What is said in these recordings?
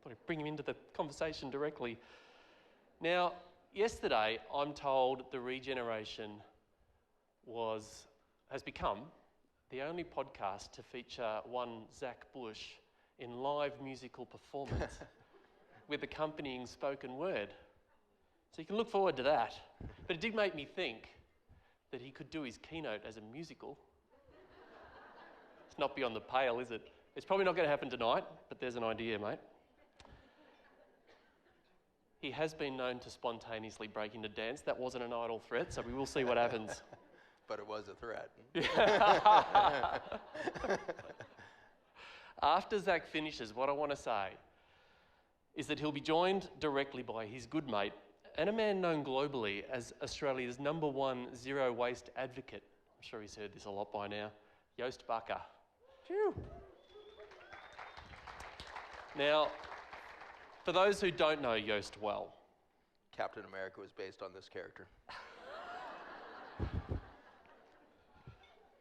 Thought I'd bring him into the conversation directly. Now, yesterday, I'm told the ReConnection has become the only podcast to feature one Zach Bush in live musical performance with accompanying spoken word. So you can look forward to that. But it did make me think that he could do his keynote as a musical. It's not beyond the pale, is it? It's probably not going to happen tonight, but there's an idea, mate. He has been known to spontaneously break into dance. That wasn't an idle threat, so we will see what happens. But it was a threat. After Zach finishes, what I want to say is that he'll be joined directly by his good mate and a man known globally as Australia's #1 zero waste advocate. I'm sure he's heard this a lot by now, Joost Bakker. Phew. Now, for those who don't know Joost well, Captain America was based on this character.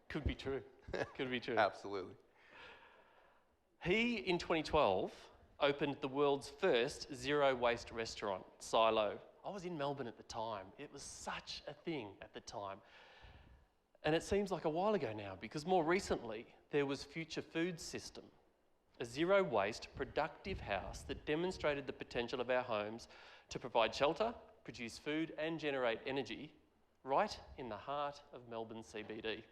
Could be true. Could be true. Absolutely. He, in 2012, opened the world's first zero-waste restaurant, Silo. I was in Melbourne at the time. It was such a thing at the time. And it seems like a while ago now, because more recently, there was Future Food System, a zero-waste, productive house that demonstrated the potential of our homes to provide shelter, produce food, and generate energy right in the heart of Melbourne CBD.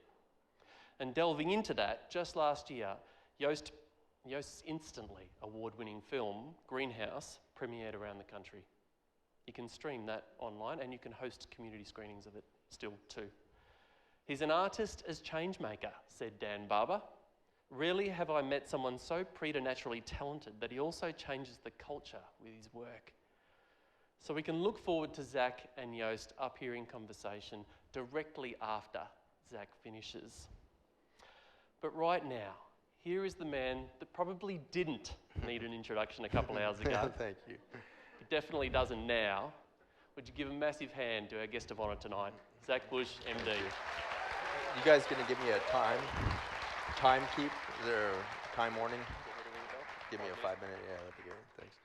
And delving into that, just last year, Joost's instantly award-winning film, Greenhouse, premiered around the country. You can stream that online and you can host community screenings of it still too. He's an artist as change maker, said Dan Barber. Rarely have I met someone so preternaturally talented that he also changes the culture with his work. So we can look forward to Zach and Joost up here in conversation directly after Zach finishes. But right now, here is the man that probably didn't need an introduction a couple hours ago. Thank you. He definitely doesn't now. Would you give a massive hand to our guest of honour tonight, Zach Bush, MD. You guys going to give me a time keep? Is there a time warning? Give me a 5-minute, yeah, that'd be great, thanks.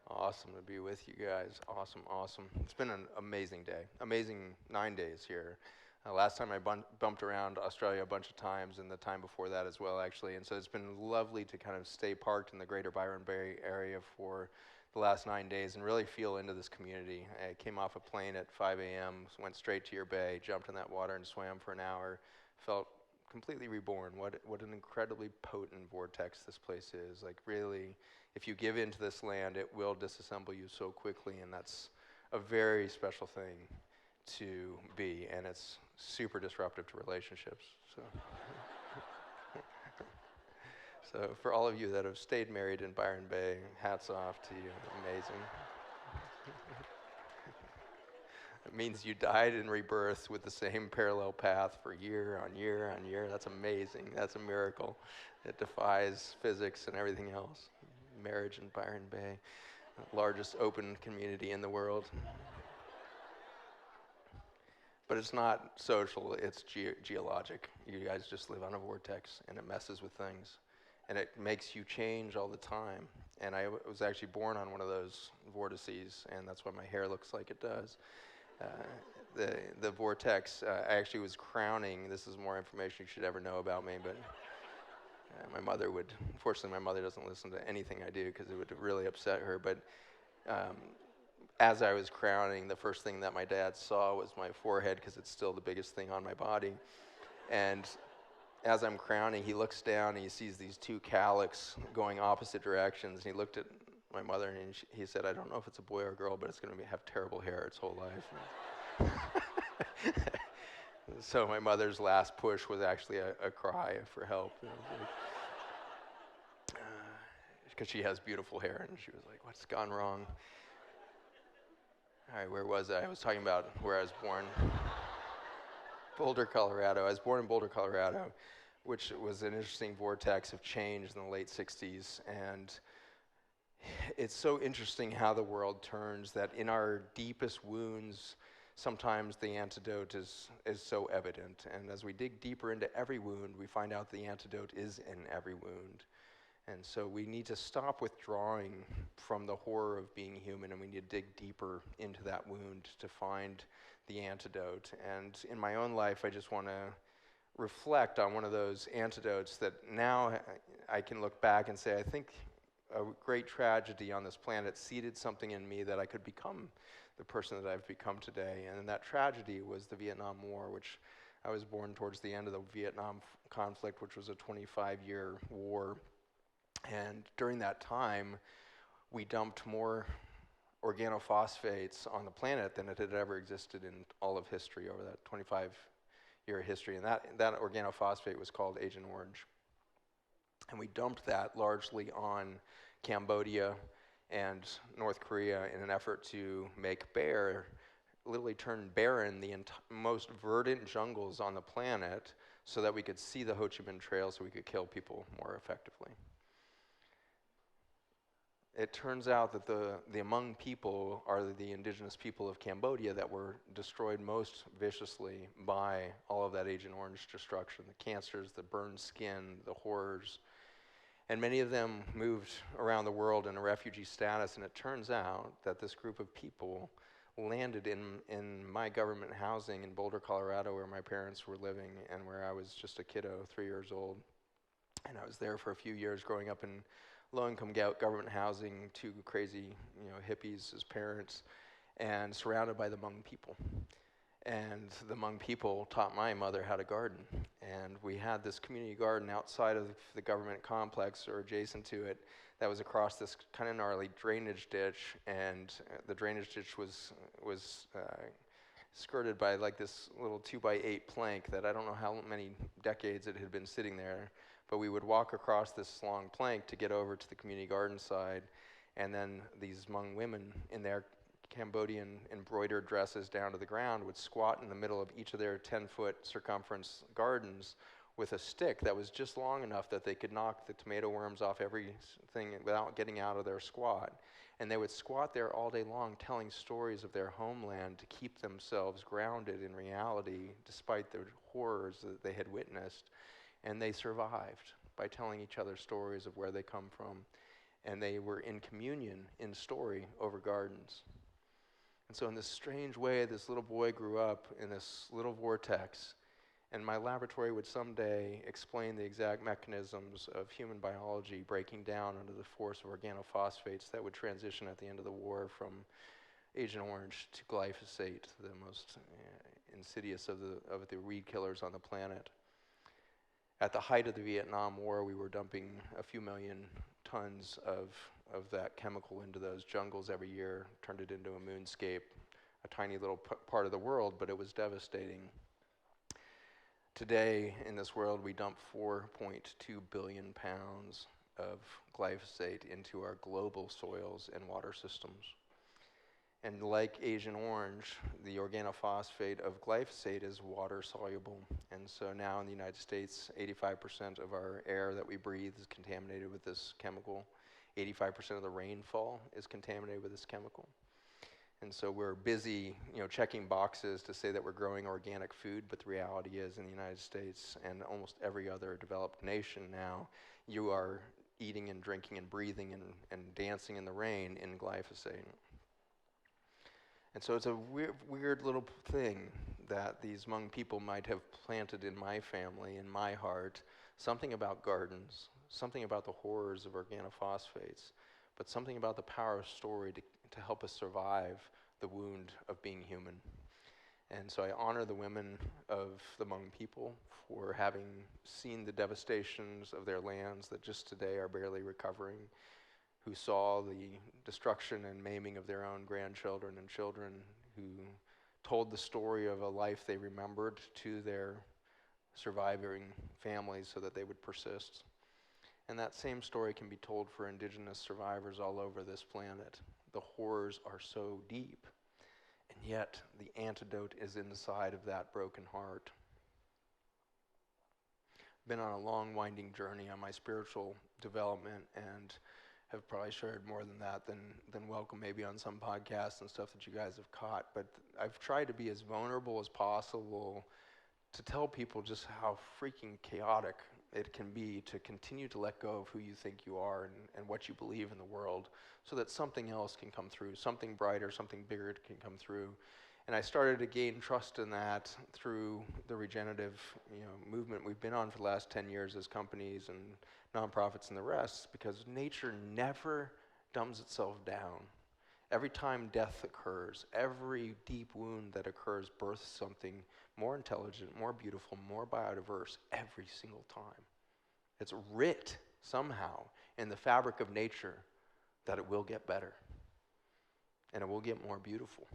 Awesome to be with you guys, awesome. It's been an amazing day, amazing 9 days here. Last time I bumped around Australia a bunch of times, and the time before that as well, actually. And so it's been lovely to kind of stay parked in the greater Byron Bay area for the last 9 days and really feel into this community. I came off a plane at 5 a.m., went straight to your bay, jumped in that water and swam for an hour, felt completely reborn. What an incredibly potent vortex this place is. Like really, if you give into this land, it will disassemble you so quickly, and that's a very special thing to be, and it's super disruptive to relationships. So for all of you that have stayed married in Byron Bay, hats off to you, amazing. It means you died in rebirth with the same parallel path for year on year on year. That's amazing, that's a miracle. It defies physics and everything else. Marriage in Byron Bay, largest open community in the world. But it's not social, it's geologic. You guys just live on a vortex, and it messes with things. And it makes you change all the time. And I was actually born on one of those vortices, and that's why my hair looks like it does. The vortex, I actually was crowning. This is more information you should ever know about me, but my mother would, unfortunately my mother doesn't listen to anything I do because it would really upset her, but as I was crowning, the first thing that my dad saw was my forehead, because it's still the biggest thing on my body. And as I'm crowning, he looks down and he sees these two calyx going opposite directions. And he looked at my mother and he said, "I don't know if it's a boy or a girl, but it's going to have terrible hair its whole life." So my mother's last push was actually a cry for help. Because she has beautiful hair, and she was like, "What's gone wrong?" All right, where was I? I was talking about where I was born. Boulder, Colorado. I was born in Boulder, Colorado, which was an interesting vortex of change in the late 60s. And it's so interesting how the world turns, that in our deepest wounds, sometimes the antidote is so evident. And as we dig deeper into every wound, we find out the antidote is in every wound. And so we need to stop withdrawing from the horror of being human, and we need to dig deeper into that wound to find the antidote. And in my own life, I just want to reflect on one of those antidotes that now I can look back and say, I think a great tragedy on this planet seeded something in me that I could become the person that I've become today. And that tragedy was the Vietnam War, which I was born towards the end of the Vietnam conflict, which was a 25-year war. And during that time, we dumped more organophosphates on the planet than it had ever existed in all of history over that 25-year history. And that organophosphate was called Agent Orange. And we dumped that largely on Cambodia and North Korea in an effort to make literally turn barren the most verdant jungles on the planet so that we could see the Ho Chi Minh Trail so we could kill people more effectively. It turns out that the Hmong people are the indigenous people of Cambodia that were destroyed most viciously by all of that Agent Orange destruction, the cancers, the burned skin, the horrors. And many of them moved around the world in a refugee status, and it turns out that this group of people landed in my government housing in Boulder, Colorado, where my parents were living and where I was just a kiddo, 3 years old. And I was there for a few years growing up in low-income government housing, two crazy hippies as parents, and surrounded by the Hmong people. And the Hmong people taught my mother how to garden. And we had this community garden outside of the government complex or adjacent to it that was across this kind of gnarly drainage ditch. And the drainage ditch was skirted by like this little 2x8 plank that I don't know how many decades it had been sitting there. But we would walk across this long plank to get over to the community garden side. And then these Hmong women in their Cambodian embroidered dresses down to the ground would squat in the middle of each of their 10-foot circumference gardens with a stick that was just long enough that they could knock the tomato worms off everything without getting out of their squat. And they would squat there all day long telling stories of their homeland to keep themselves grounded in reality despite the horrors that they had witnessed. And they survived by telling each other stories of where they come from. And they were in communion, in story, over gardens. And so in this strange way, this little boy grew up in this little vortex, and my laboratory would someday explain the exact mechanisms of human biology breaking down under the force of organophosphates that would transition at the end of the war from Agent Orange to glyphosate, the most insidious of the weed killers on the planet. At the height of the Vietnam War, we were dumping a few million tons of that chemical into those jungles every year, turned it into a moonscape, a tiny little part of the world, but it was devastating. Today, in this world, we dump 4.2 billion pounds of glyphosate into our global soils and water systems. And like Agent Orange, the organophosphate of glyphosate is water soluble. And so now in the United States, 85% of our air that we breathe is contaminated with this chemical. 85% of the rainfall is contaminated with this chemical. And so we're busy, checking boxes to say that we're growing organic food, but the reality is in the United States and almost every other developed nation now, you are eating and drinking and breathing and dancing in the rain in glyphosate. And so it's a weird little thing that these Hmong people might have planted in my family, in my heart, something about gardens, something about the horrors of organophosphates, but something about the power of story to help us survive the wound of being human. And so I honor the women of the Hmong people for having seen the devastations of their lands that just today are barely recovering, who saw the destruction and maiming of their own grandchildren and children, who told the story of a life they remembered to their surviving families so that they would persist. And that same story can be told for indigenous survivors all over this planet. The horrors are so deep, and yet the antidote is inside of that broken heart. I've been on a long, winding journey on my spiritual development and have probably shared more than that than welcome maybe on some podcasts and stuff that you guys have caught. But I've tried to be as vulnerable as possible to tell people just how freaking chaotic it can be to continue to let go of who you think you are and what you believe in the world so that something else can come through, something brighter, something bigger can come through. And I started to gain trust in that through the regenerative movement we've been on for the last 10 years as companies and nonprofits and the rest, because nature never dumbs itself down. Every time death occurs, every deep wound that occurs births something more intelligent, more beautiful, more biodiverse every single time. It's writ somehow in the fabric of nature that it will get better and it will get more beautiful.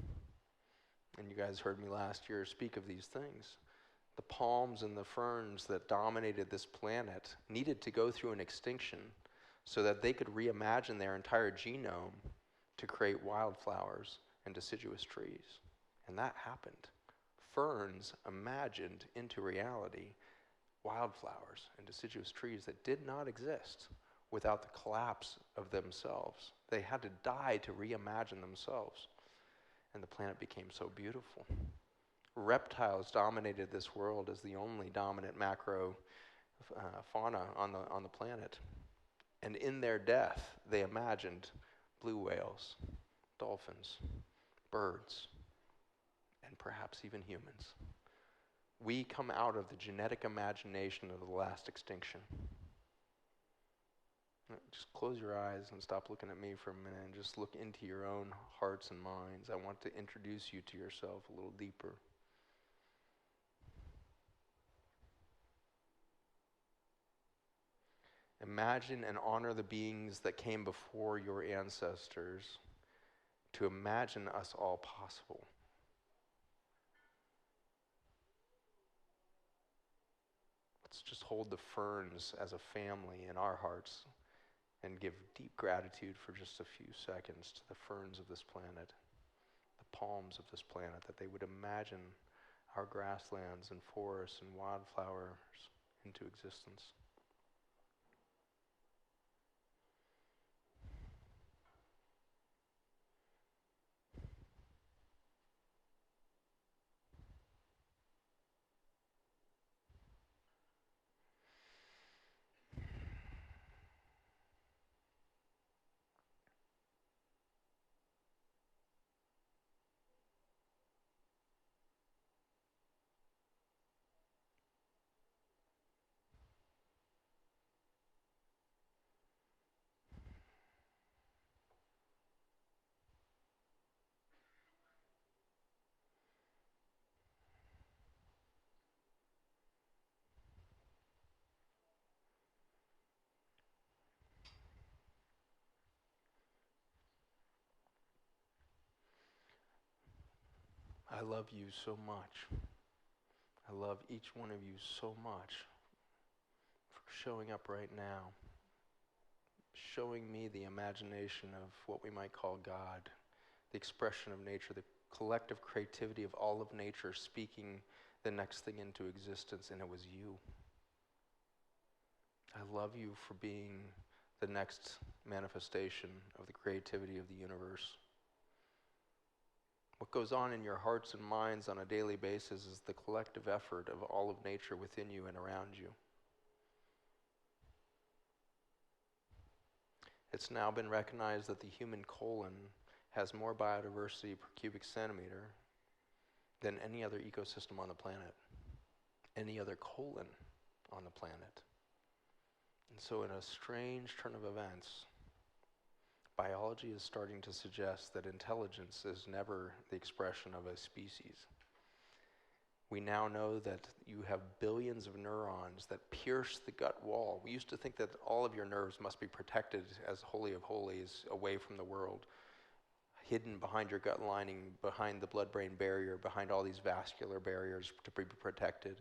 And you guys heard me last year speak of these things. The palms and the ferns that dominated this planet needed to go through an extinction so that they could reimagine their entire genome to create wildflowers and deciduous trees. And that happened. Ferns imagined into reality wildflowers and deciduous trees that did not exist without the collapse of themselves. They had to die to reimagine themselves. And the planet became so beautiful. Reptiles dominated this world as the only dominant macro fauna on the planet. And in their death, they imagined blue whales, dolphins, birds, and perhaps even humans. We come out of the genetic imagination of the last extinction. Just close your eyes and stop looking at me for a minute and just look into your own hearts and minds. I want to introduce you to yourself a little deeper. Imagine and honor the beings that came before your ancestors to imagine us all possible. Let's just hold the ferns as a family in our hearts and give deep gratitude for just a few seconds to the ferns of this planet, the palms of this planet, that they would imagine our grasslands and forests and wildflowers into existence. I love you so much. I love each one of you so much for showing up right now, showing me the imagination of what we might call God, the expression of nature, the collective creativity of all of nature speaking the next thing into existence, and it was you. I love you for being the next manifestation of the creativity of the universe. What goes on in your hearts and minds on a daily basis is the collective effort of all of nature within you and around you. It's now been recognized that the human colon has more biodiversity per cubic centimeter than any other ecosystem on the planet, any other colon on the planet. And so in a strange turn of events, biology is starting to suggest that intelligence is never the expression of a species. We now know that you have billions of neurons that pierce the gut wall. We used to think that all of your nerves must be protected as holy of holies, away from the world, hidden behind your gut lining, behind the blood-brain barrier, behind all these vascular barriers to be protected.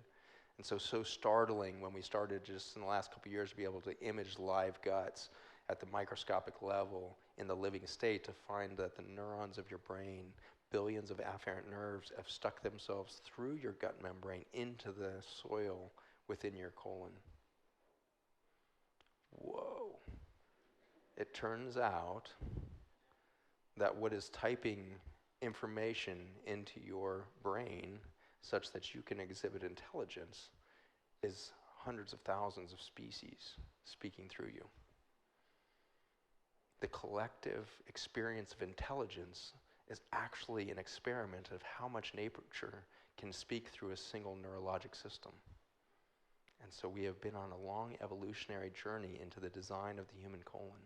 And so startling when we started just in the last couple of years to be able to image live guts at the microscopic level in the living state to find that the neurons of your brain, billions of afferent nerves, have stuck themselves through your gut membrane into the soil within your colon. Whoa. It turns out that what is typing information into your brain such that you can exhibit intelligence is hundreds of thousands of species speaking through you. The collective experience of intelligence is actually an experiment of how much nature can speak through a single neurologic system. And so we have been on a long evolutionary journey into the design of the human colon.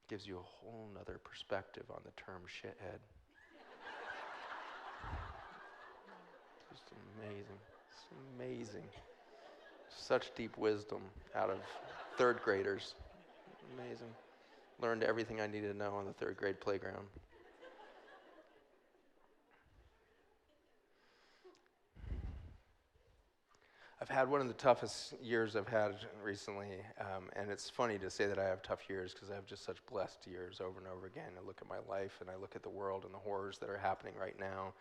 Gives you a whole nother perspective on the term shithead. Just amazing. It's amazing. Such deep wisdom out of third graders. Amazing. Learned everything I needed to know on the third grade playground. I've had one of the toughest years I've had recently, and it's funny to say that I have tough years because I have just such blessed years over and over again. I look at my life and I look at the world and the horrors that are happening right now,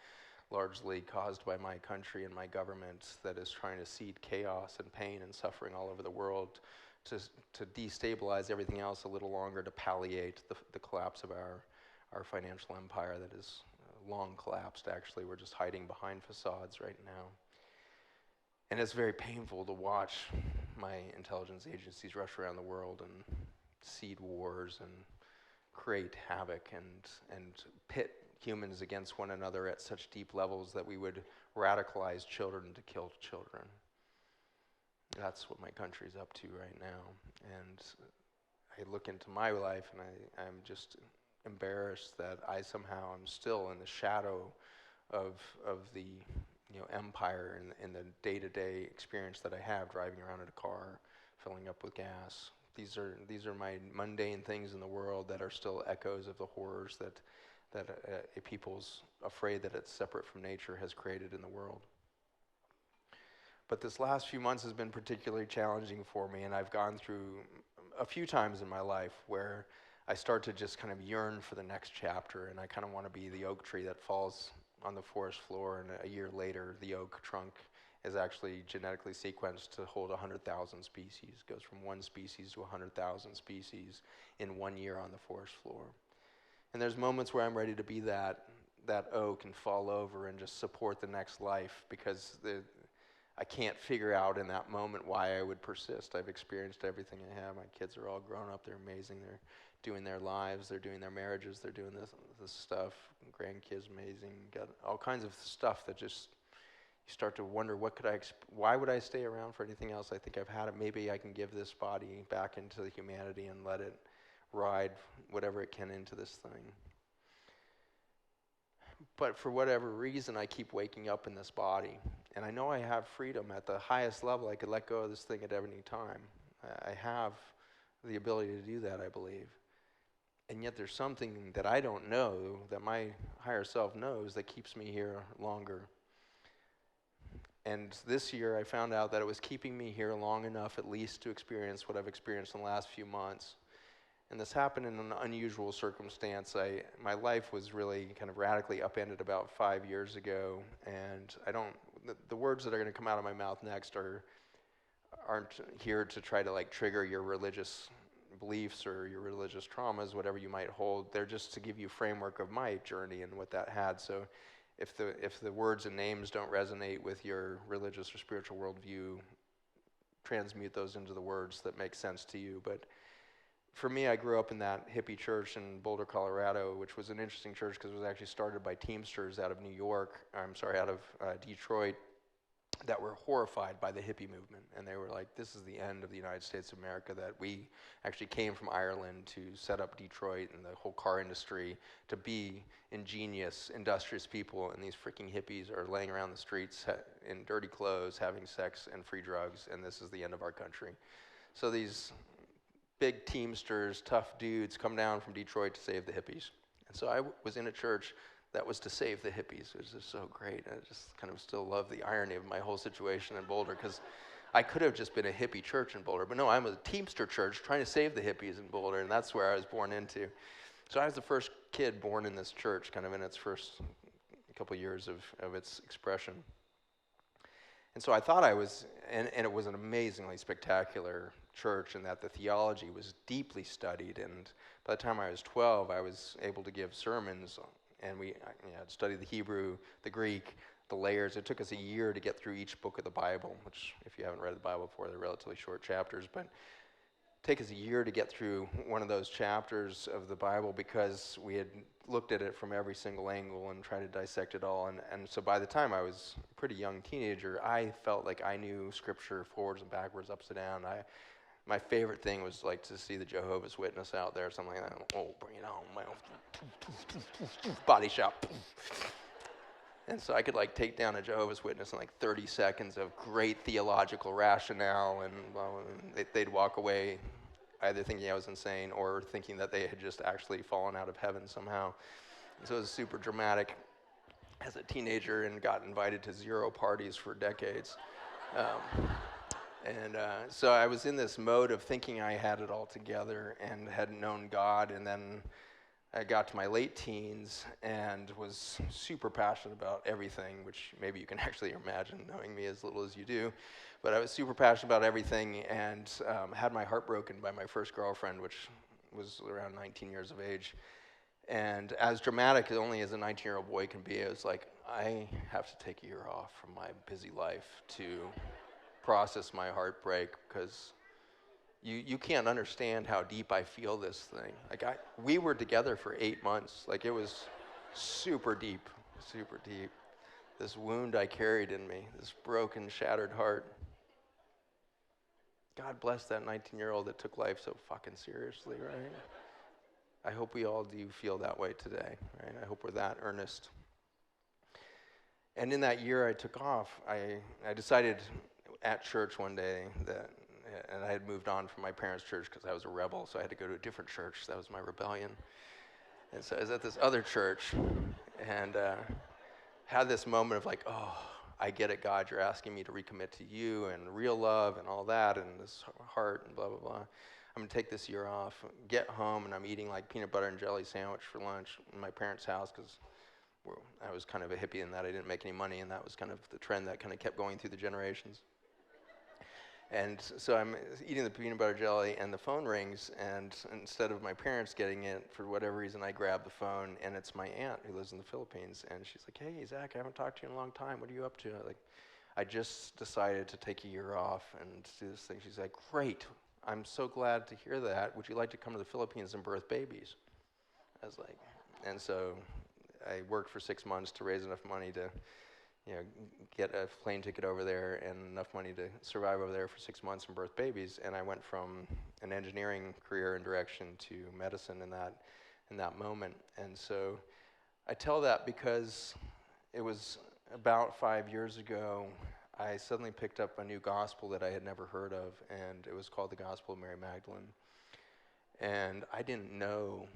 largely caused by my country and my government that is trying to seed chaos and pain and suffering all over the world to destabilize everything else a little longer, to palliate the collapse of our financial empire that is long collapsed, actually. We're just hiding behind facades right now. And it's very painful to watch my intelligence agencies rush around the world and seed wars and create havoc and pit humans against one another at such deep levels that we would radicalize children to kill children. That's what my country's up to right now. And I look into my life and I'm just embarrassed that I somehow am still in the shadow of the empire and the day-to-day experience that I have driving around in a car, filling up with gas. These are my mundane things in the world that are still echoes of the horrors that a people's afraid that it's separate from nature has created in the world. But this last few months has been particularly challenging for me, and I've gone through a few times in my life where I start to just kind of yearn for the next chapter, and I kind of want to be the oak tree that falls on the forest floor, and a year later, the oak trunk is actually genetically sequenced to hold 100,000 species. It goes from one species to 100,000 species in 1 year on the forest floor. And there's moments where I'm ready to be that oak and fall over and just support the next life, because I can't figure out in that moment why I would persist. I've experienced everything I have. My kids are all grown up. They're amazing. They're doing their lives. They're doing their marriages. They're doing this stuff. Grandkids, amazing. Got all kinds of stuff that just, you start to wonder, why would I stay around for anything else? I think I've had it. Maybe I can give this body back into the humanity and let it ride whatever it can into this thing. But for whatever reason, I keep waking up in this body. And I know I have freedom at the highest level. I could let go of this thing at any time. I have the ability to do that, I believe. And yet there's something that I don't know, that my higher self knows, that keeps me here longer. And this year I found out that it was keeping me here long enough at least to experience what I've experienced in the last few months. And this happened in an unusual circumstance. My life was really kind of radically upended about 5 years ago, and the words that are going to come out of my mouth next aren't here to try to trigger your religious beliefs or your religious traumas, whatever you might hold. They're just to give you a framework of my journey and what that had. So if the words and names don't resonate with your religious or spiritual worldview, transmute those into the words that make sense to you. But for me, I grew up in that hippie church in Boulder, Colorado, which was an interesting church because it was actually started by Teamsters out of Detroit, that were horrified by the hippie movement. And they were like, this is the end of the United States of America, that we actually came from Ireland to set up Detroit and the whole car industry to be ingenious, industrious people, and these freaking hippies are laying around the streets in dirty clothes, having sex and free drugs, and this is the end of our country. So these big Teamsters, tough dudes come down from Detroit to save the hippies. And so I was in a church that was to save the hippies, which is so great. I just kind of still love the irony of my whole situation in Boulder, because I could have just been a hippie church in Boulder, but no, I'm a Teamster church trying to save the hippies in Boulder, and that's where I was born into. So I was the first kid born in this church, kind of in its first couple years of its expression. And so I thought I was, and it was an amazingly spectacular church in that the theology was deeply studied, and by the time I was 12, I was able to give sermons, and we had studied the Hebrew, the Greek, the layers. It took us a year to get through each book of the Bible, which, if you haven't read the Bible before, they're relatively short chapters, but take us a year to get through one of those chapters of the Bible because we had looked at it from every single angle and tried to dissect it all. And so by the time I was a pretty young teenager, I felt like I knew Scripture forwards and backwards, upside down. My favorite thing was like to see the Jehovah's Witness out there, something like that. Oh, bring it on, man. Body shop. And so I could like take down a Jehovah's Witness in like 30 seconds of great theological rationale, and they'd walk away either thinking I was insane or thinking that they had just actually fallen out of heaven somehow. And so it was super dramatic as a teenager and got invited to 0 parties for decades. So I was in this mode of thinking I had it all together and had known God, and then I got to my late teens and was super passionate about everything, which maybe you can actually imagine knowing me as little as you do. But I was super passionate about everything and had my heart broken by my first girlfriend, which was around 19 years of age. And as dramatic only as a 19-year-old boy can be, I was like, I have to take a year off from my busy life to process my heartbreak, because you can't understand how deep I feel this thing. Like we were together for 8 months. Like it was super deep, super deep. This wound I carried in me, this broken, shattered heart. God bless that 19-year-old that took life so fucking seriously, right? I hope we all do feel that way today, right? I hope we're that earnest. And in that year I took off, I decided at church one day that, and I had moved on from my parents' church because I was a rebel, so I had to go to a different church. That was my rebellion. And so I was at this other church and had this moment of like, oh, I get it, God, you're asking me to recommit to you and real love and all that and this heart and blah, blah, blah. I'm going to take this year off, get home, and I'm eating like peanut butter and jelly sandwich for lunch in my parents' house because I was kind of a hippie in that I didn't make any money, and that was kind of the trend that kind of kept going through the generations. And so I'm eating the peanut butter jelly, and the phone rings, and instead of my parents getting it, for whatever reason, I grab the phone, and it's my aunt who lives in the Philippines, and she's like, hey, Zach, I haven't talked to you in a long time. What are you up to? I just decided to take a year off and do this thing. She's like, great. I'm so glad to hear that. Would you like to come to the Philippines and birth babies? I was like, and so I worked for 6 months to raise enough money to get a plane ticket over there and enough money to survive over there for 6 months and birth babies. And I went from an engineering career and direction to medicine in that moment. And so I tell that because it was about 5 years ago, I suddenly picked up a new gospel that I had never heard of, and it was called the Gospel of Mary Magdalene. And I didn't know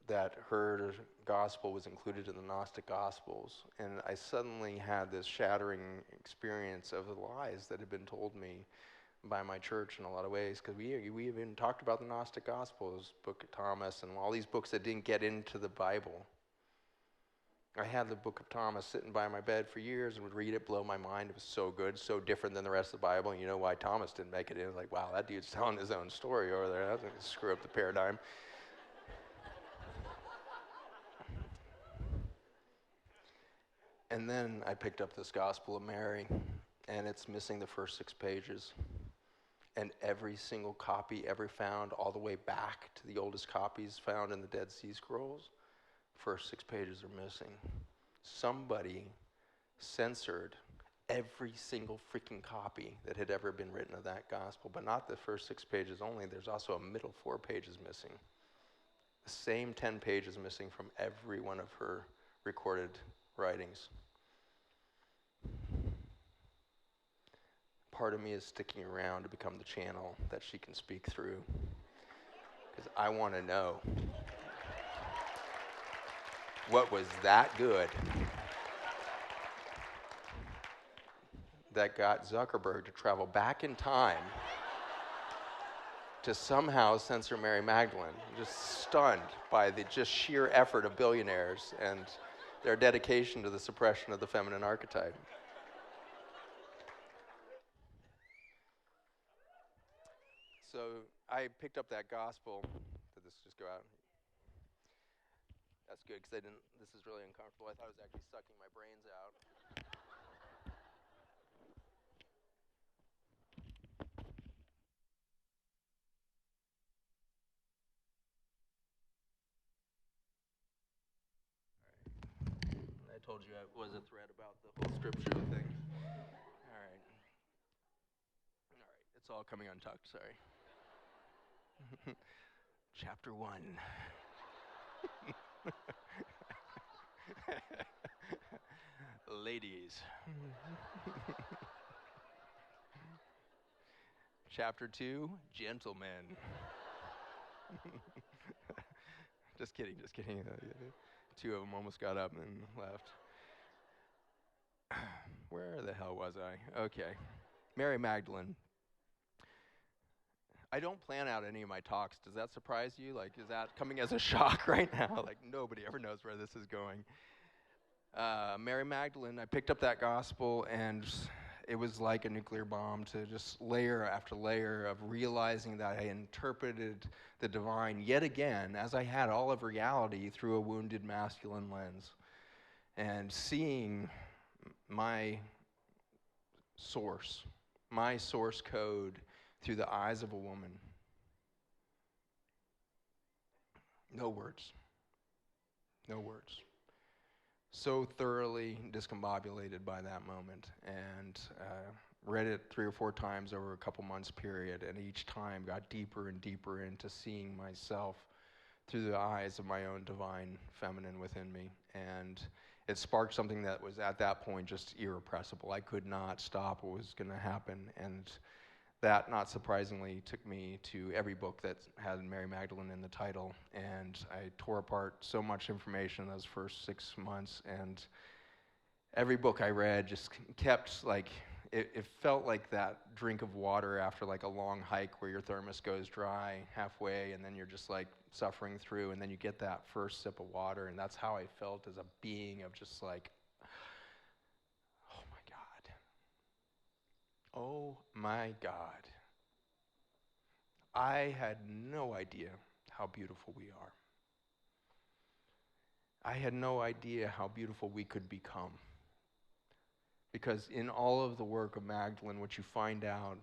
that her gospel was included in the Gnostic Gospels. And I suddenly had this shattering experience of the lies that had been told me by my church in a lot of ways, because we even talked about the Gnostic Gospels, Book of Thomas, and all these books that didn't get into the Bible. I had the Book of Thomas sitting by my bed for years and would read it, blow my mind. It was so good, so different than the rest of the Bible. And you know why Thomas didn't make it in? Like, wow, that dude's telling his own story over there. That's going to screw up the paradigm. And then I picked up this Gospel of Mary, and it's missing the first 6 pages. And every single copy ever found, all the way back to the oldest copies found in the Dead Sea Scrolls, first 6 pages are missing. Somebody censored every single freaking copy that had ever been written of that gospel, but not the first 6 pages only. There's also a middle 4 pages missing. The same 10 pages missing from every one of her recorded writings. Part of me is sticking around to become the channel that she can speak through, because I want to know what was that good that got Zuckerberg to travel back in time to somehow censor Mary Magdalene. Just stunned by the just sheer effort of billionaires and their dedication to the suppression of the feminine archetype. So I picked up that gospel. Did this just go out? That's good, because this is really uncomfortable. I thought I was actually sucking my brains out. told you I was a thread about the whole scripture thing. All right. All right. It's all coming untucked, sorry. Chapter 1. Ladies. Chapter 2, gentlemen. Just kidding. Two of them almost got up and left. Where the hell was I? Okay. Mary Magdalene. I don't plan out any of my talks. Does that surprise you? Like, is that coming as a shock right now? Like, nobody ever knows where this is going. Mary Magdalene, I picked up that gospel, and it was like a nuclear bomb to just layer after layer of realizing that I interpreted the divine yet again, as I had all of reality, through a wounded masculine lens. And seeing my source code through the eyes of a woman. No words. So thoroughly discombobulated by that moment, and read it 3 or 4 times over a couple months period, and each time got deeper and deeper into seeing myself through the eyes of my own divine feminine within me. And it sparked something that was at that point just irrepressible. I could not stop what was going to happen, and that, not surprisingly, took me to every book that had Mary Magdalene in the title, and I tore apart so much information in those first 6 months, and every book I read just kept, like, it felt like that drink of water after like a long hike where your thermos goes dry halfway, and then you're just like suffering through, and then you get that first sip of water, and that's how I felt as a being of just like, oh my God. I had no idea how beautiful we are. I had no idea how beautiful we could become. Because in all of the work of Magdalene, what you find out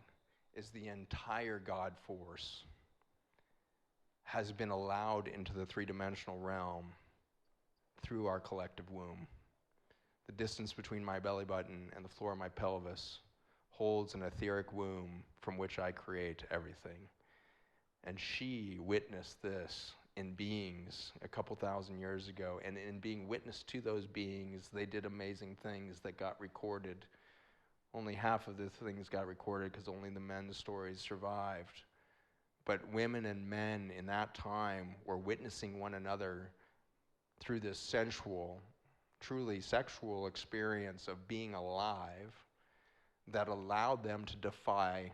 is the entire God force has been allowed into the 3-dimensional realm through our collective womb. The distance between my belly button and the floor of my pelvis holds an etheric womb from which I create everything. And she witnessed this in beings a couple thousand years ago, and in being witness to those beings, they did amazing things that got recorded. Only half of the things got recorded because only the men's stories survived. But women and men in that time were witnessing one another through this sensual, truly sexual experience of being alive that allowed them to defy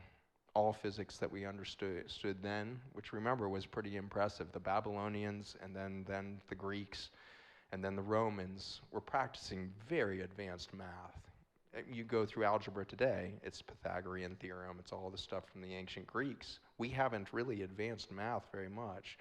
all physics that we understood then, which, remember, was pretty impressive. The Babylonians and then the Greeks and then the Romans were practicing very advanced math. You go through algebra today, it's Pythagorean theorem, it's all the stuff from the ancient Greeks. We haven't really advanced math very much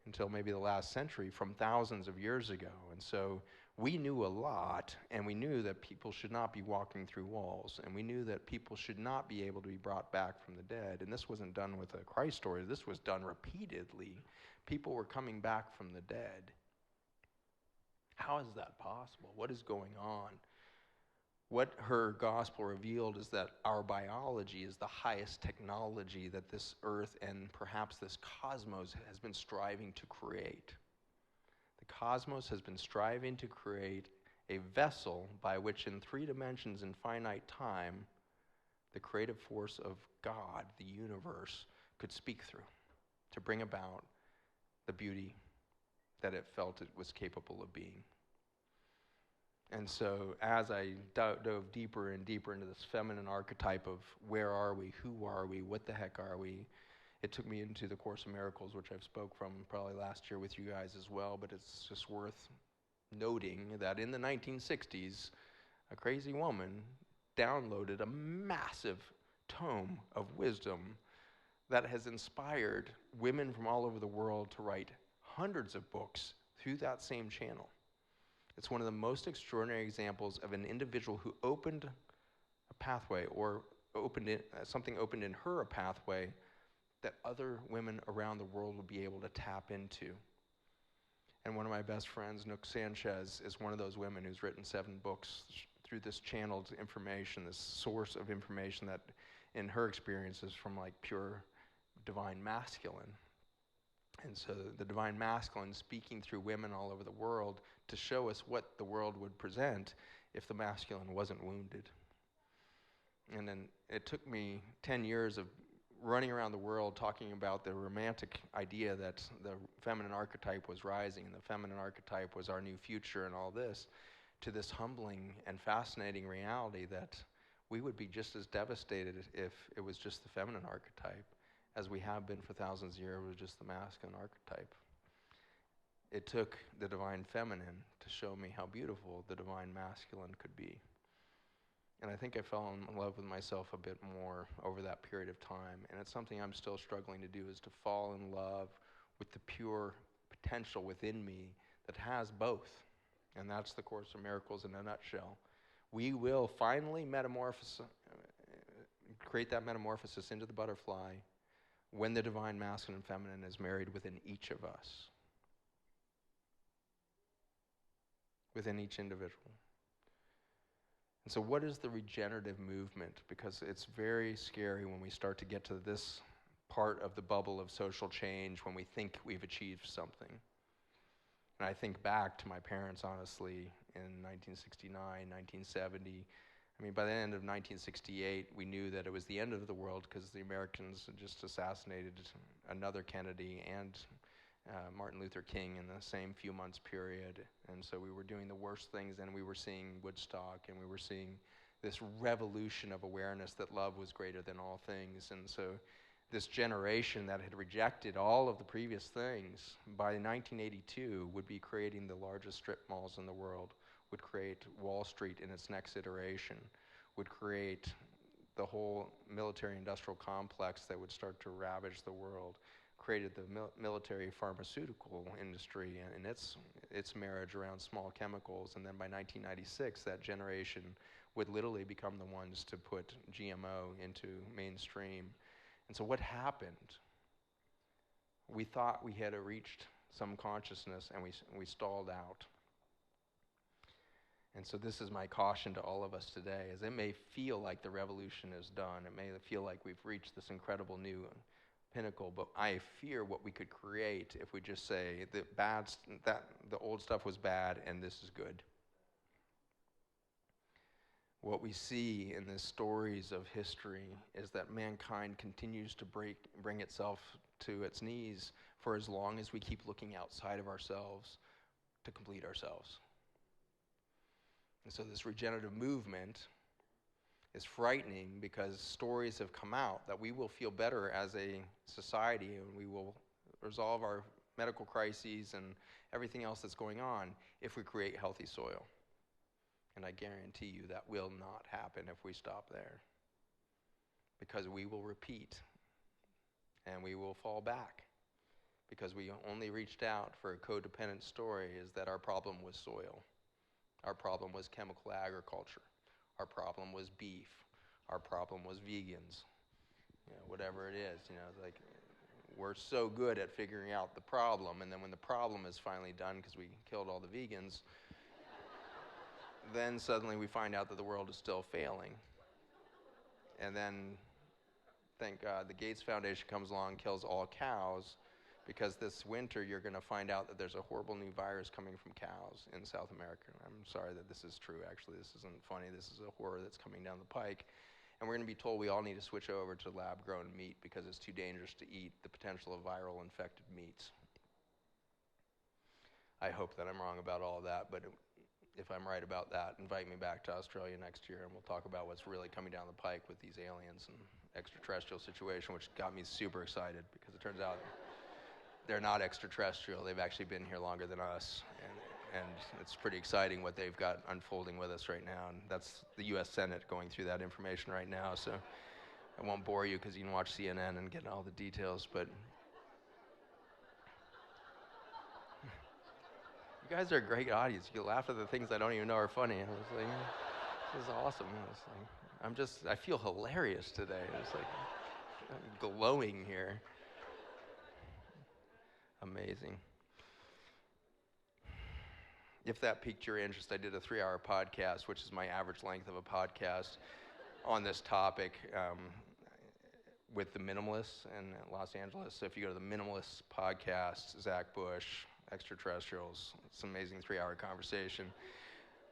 until maybe the last century, from thousands of years ago. And so we knew a lot, and we knew that people should not be walking through walls, and we knew that people should not be able to be brought back from the dead. And this wasn't done with a Christ story, this was done repeatedly. People were coming back from the dead. How is that possible? What is going on? What her gospel revealed is that our biology is the highest technology that this earth and perhaps this cosmos has been striving to create. The cosmos has been striving to create a vessel by which in 3 dimensions in finite time, the creative force of God, the universe, could speak through to bring about the beauty that it felt it was capable of being. And so as I dove deeper and deeper into this feminine archetype of where are we, who are we, what the heck are we, it took me into the Course in Miracles, which I've spoke from probably last year with you guys as well, but it's just worth noting that in the 1960s, a crazy woman downloaded a massive tome of wisdom that has inspired women from all over the world to write hundreds of books through that same channel. It's one of the most extraordinary examples of an individual who opened a pathway, or something opened in her a pathway that other women around the world would be able to tap into. And one of my best friends, Nook Sanchez, is one of those women who's written 7 books through this channeled information, this source of information that, in her experience, is from like pure divine masculine. And so the divine masculine speaking through women all over the world to show us what the world would present if the masculine wasn't wounded. And then it took me 10 years of running around the world talking about the romantic idea that the feminine archetype was rising and the feminine archetype was our new future and all this, to this humbling and fascinating reality that we would be just as devastated if it was just the feminine archetype as we have been for thousands of years with just the masculine archetype. It took the divine feminine to show me how beautiful the divine masculine could be. And I think I fell in love with myself a bit more over that period of time. And it's something I'm still struggling to do, is to fall in love with the pure potential within me that has both. And that's the Course in Miracles in a nutshell. We will finally create that metamorphosis into the butterfly when the divine masculine and feminine is married within each of us, within each individual. And so what is the regenerative movement? Because it's very scary when we start to get to this part of the bubble of social change when we think we've achieved something. And I think back to my parents, honestly, in 1969, 1970. I mean, by the end of 1968, we knew that it was the end of the world because the Americans had just assassinated another Kennedy and Martin Luther King in the same few months period. And so we were doing the worst things, and we were seeing Woodstock, and we were seeing this revolution of awareness that love was greater than all things. And so this generation that had rejected all of the previous things, by 1982 would be creating the largest strip malls in the world, would create Wall Street in its next iteration, would create the whole military-industrial complex that would start to ravage the world, created the military pharmaceutical industry and its marriage around small chemicals. And then by 1996, that generation would literally become the ones to put GMO into mainstream. And so what happened? We thought we had reached some consciousness, and we stalled out. And so this is my caution to all of us today, is it may feel like the revolution is done. It may feel like we've reached this incredible new pinnacle, but I fear what we could create if we just say that the old stuff was bad and this is good. What we see in the stories of history is that mankind continues to bring itself to its knees for as long as we keep looking outside of ourselves to complete ourselves. And so this regenerative movement is frightening because stories have come out that we will feel better as a society and we will resolve our medical crises and everything else that's going on if we create healthy soil. And I guarantee you that will not happen if we stop there, because we will repeat and we will fall back because we only reached out for a codependent story, is that our problem was soil. Our problem was chemical agriculture. Our problem was beef. Our problem was vegans. Whatever it is, like we're so good at figuring out the problem, and then when the problem is finally done because we killed all the vegans, then suddenly we find out that the world is still failing. And then, thank God, the Gates Foundation comes along and kills all cows, because this winter you're going to find out that there's a horrible new virus coming from cows in South America. I'm sorry that this is true, actually. This isn't funny. This is a horror that's coming down the pike. And we're going to be told we all need to switch over to lab-grown meat because it's too dangerous to eat the potential of viral infected meats. I hope that I'm wrong about all that, but if I'm right about that, invite me back to Australia next year and we'll talk about what's really coming down the pike with these aliens and extraterrestrial situation, which got me super excited because it turns out they're not extraterrestrial. They've actually been here longer than us. And it's pretty exciting what they've got unfolding with us right now. And that's the U.S. Senate going through that information right now. So I won't bore you because you can watch CNN and get all the details. But you guys are a great audience. You laugh at the things I don't even know are funny. I was like, this is awesome. I feel hilarious today. It's like I'm glowing here. Amazing. if that piqued your interest, I did a 3-hour podcast, which is my average length of a podcast on this topic with the Minimalists in Los Angeles. So if you go to the Minimalists podcast, Zach Bush, extraterrestrials, it's an amazing 3-hour conversation.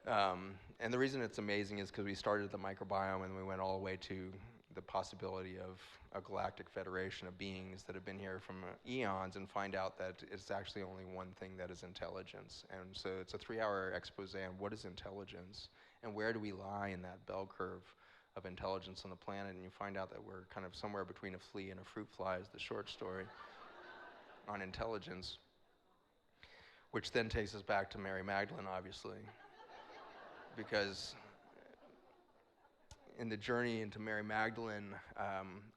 And the reason it's amazing is because we started the microbiome and we went all the way to the possibility of a galactic federation of beings that have been here from eons, and find out that it's actually only one thing that is intelligence. And so it's a 3-hour expose on what is intelligence and where do we lie in that bell curve of intelligence on the planet. And you find out that we're kind of somewhere between a flea and a fruit fly is the short story on intelligence, which then takes us back to Mary Magdalene, obviously, because in the journey into Mary Magdalene,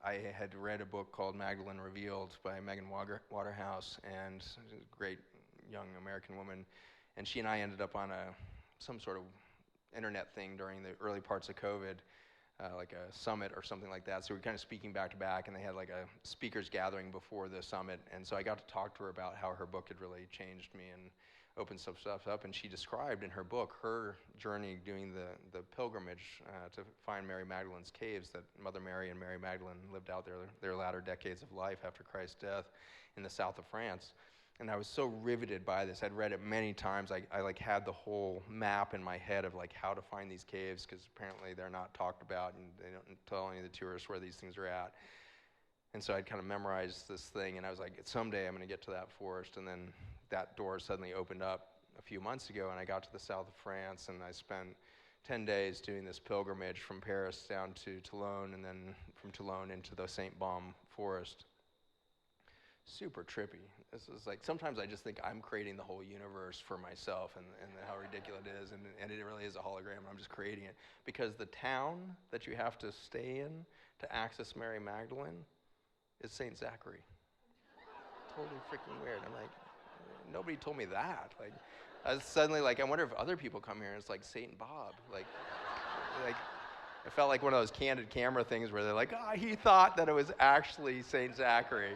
I had read a book called Magdalene Revealed by Megan Waterhouse, and a great young American woman, and she and I ended up on some sort of internet thing during the early parts of COVID, like a summit or something like that. So we were kind of speaking back to back, and they had like a speakers gathering before the summit, and so I got to talk to her about how her book had really changed me and opened some stuff up. And she described in her book her journey doing the pilgrimage to find Mary Magdalene's caves that Mother Mary and Mary Magdalene lived out their latter decades of life after Christ's death in the south of France. And I was so riveted by this. I'd read it many times. I like had the whole map in my head of like how to find these caves, because apparently they're not talked about and they don't tell any of the tourists where these things are at. And so I'd kind of memorized this thing, and I was like, someday I'm going to get to that forest. And then that door suddenly opened up a few months ago, and I got to the south of France, and I spent 10 days doing this pilgrimage from Paris down to Toulon, and then from Toulon into the Saint Baume forest. Super trippy. This is like, sometimes I just think I'm creating the whole universe for myself, and how ridiculous it is, and it really is a hologram. I'm just creating it. Because the town that you have to stay in to access Mary Magdalene is St. Zachary. Totally freaking weird. I'm like, nobody told me that. Like, I was suddenly like, I wonder if other people come here and it's like St. Bob. Like, it felt like one of those candid camera things where they're like, he thought that it was actually St. Zachary.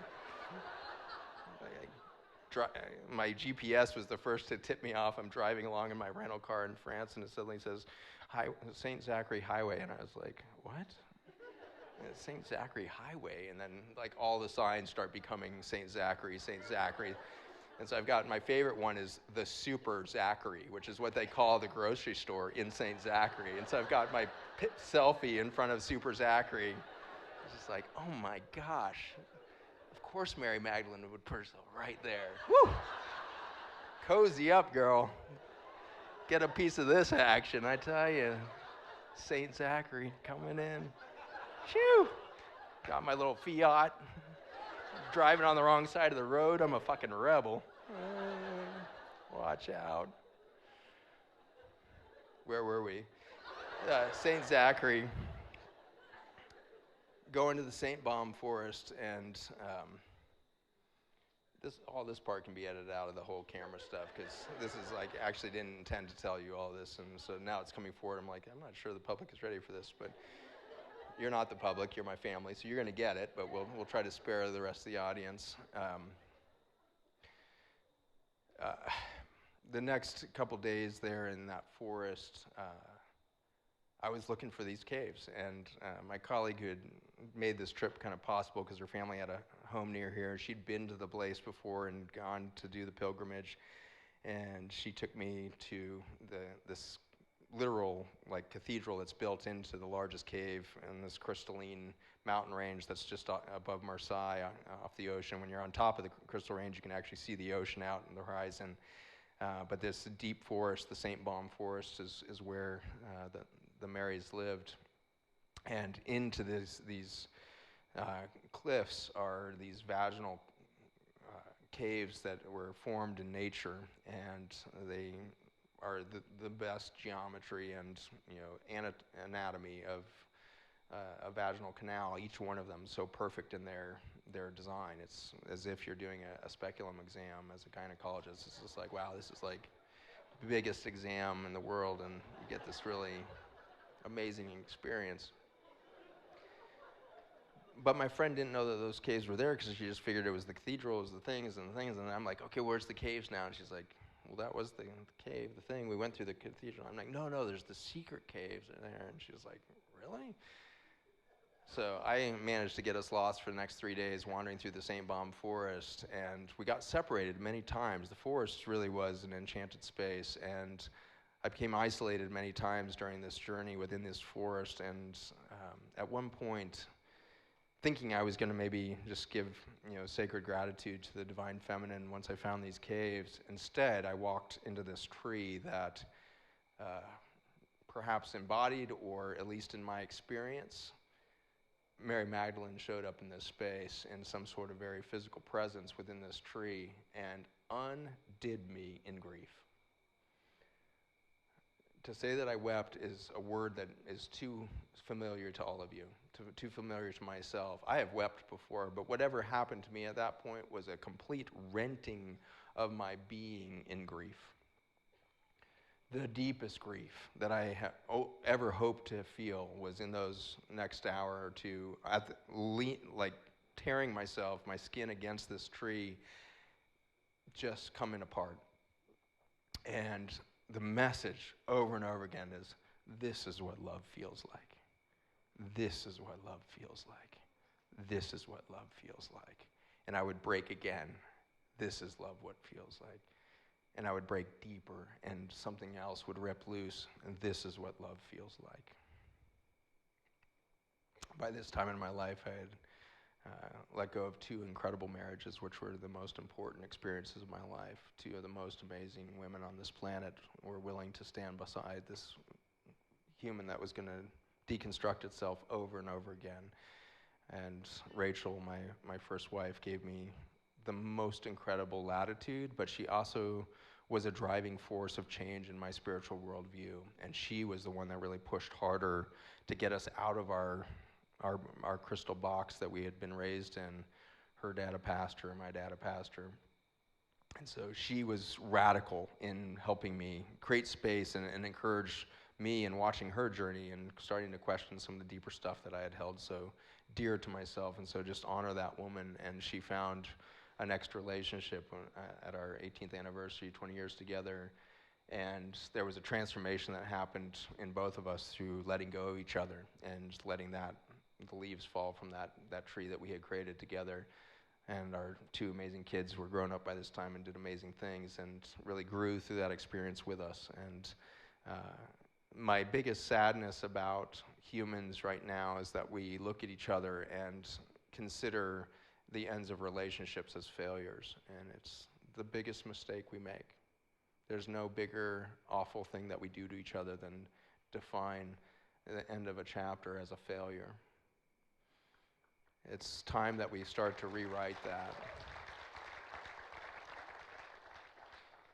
My GPS was the first to tip me off. I'm driving along in my rental car in France, and it suddenly says, St. Zachary Highway, and I was like, what? St. Zachary Highway, and then like all the signs start becoming St. Zachary. And so I've got, my favorite one is the Super Zachary, which is what they call the grocery store in St. Zachary. And so I've got my selfie in front of Super Zachary. It's just like, oh my gosh. Of course Mary Magdalene would put herself right there. Woo! Cozy up, girl. Get a piece of this action, I tell you. St. Zachary coming in. Shoo! Got my little Fiat. Driving on the wrong side of the road. I'm a fucking rebel. Watch out. Where were we? St. Zachary. Going to the Saint Baume forest, and all this part can be edited out of the whole camera stuff, because this is like, actually didn't intend to tell you all this, and so now it's coming forward. I'm like, I'm not sure the public is ready for this, but you're not the public, you're my family, so you're going to get it, but we'll try to spare the rest of the audience. The next couple days there in that forest, I was looking for these caves, and my colleague who had made this trip kind of possible because her family had a home near here, she'd been to the place before and gone to do the pilgrimage, and she took me to this literal like cathedral that's built into the largest cave in this crystalline mountain range that's just above Marseille off the ocean. When you're on top of the crystal range, you can actually see the ocean out in the horizon. But this deep forest, the Saint Baume forest, is where the Marys lived. And into these cliffs are these vaginal caves that were formed in nature, and they are the best geometry and anatomy of a vaginal canal. Each one of them so perfect in their design. It's as if you're doing a speculum exam as a gynecologist. It's just like, wow, this is like the biggest exam in the world, and you get this really amazing experience. But my friend didn't know that those caves were there, because she just figured it was the cathedral, it was the things, and I'm like, okay, where's the caves now? And she's like, well, that was the cave, the thing. We went through the cathedral. I'm like, no, there's the secret caves in there. And she was like, really? So I managed to get us lost for the next 3 days, wandering through the St. Baum forest, and we got separated many times. The forest really was an enchanted space, and I became isolated many times during this journey within this forest, and at one point, thinking I was going to maybe just give sacred gratitude to the divine feminine once I found these caves, instead I walked into this tree that perhaps embodied, or at least in my experience, Mary Magdalene showed up in this space in some sort of very physical presence within this tree and undid me in grief. To say that I wept is a word that is too familiar to all of you, too familiar to myself. I have wept before, but whatever happened to me at that point was a complete renting of my being in grief. The deepest grief that I ever hoped to feel was in those next hour or two, like tearing my skin against this tree, just coming apart. And the message over and over again is, this is what love feels like. This is what love feels like. This is what love feels like. And I would break again. This is love what feels like. And I would break deeper, and something else would rip loose, and this is what love feels like. By this time in my life, I had let go of 2 incredible marriages, which were the most important experiences of my life. 2 of the most amazing women on this planet were willing to stand beside this human that was going to deconstruct itself over and over again. And Rachel, my first wife, gave me the most incredible latitude, but she also was a driving force of change in my spiritual worldview. And she was the one that really pushed harder to get us out of our crystal box that we had been raised in. Her dad a pastor, my dad a pastor. And so she was radical in helping me create space and encourage me in watching her journey and starting to question some of the deeper stuff that I had held so dear to myself. And so just honor that woman. And she found a next relationship at our 18th anniversary, 20 years together. And there was a transformation that happened in both of us through letting go of each other and letting the leaves fall from that tree that we had created together. And our 2 amazing kids were grown up by this time and did amazing things and really grew through that experience with us. And my biggest sadness about humans right now is that we look at each other and consider the ends of relationships as failures, and it's the biggest mistake we make. There's no bigger awful thing that we do to each other than define the end of a chapter as a failure. It's time that we start to rewrite that.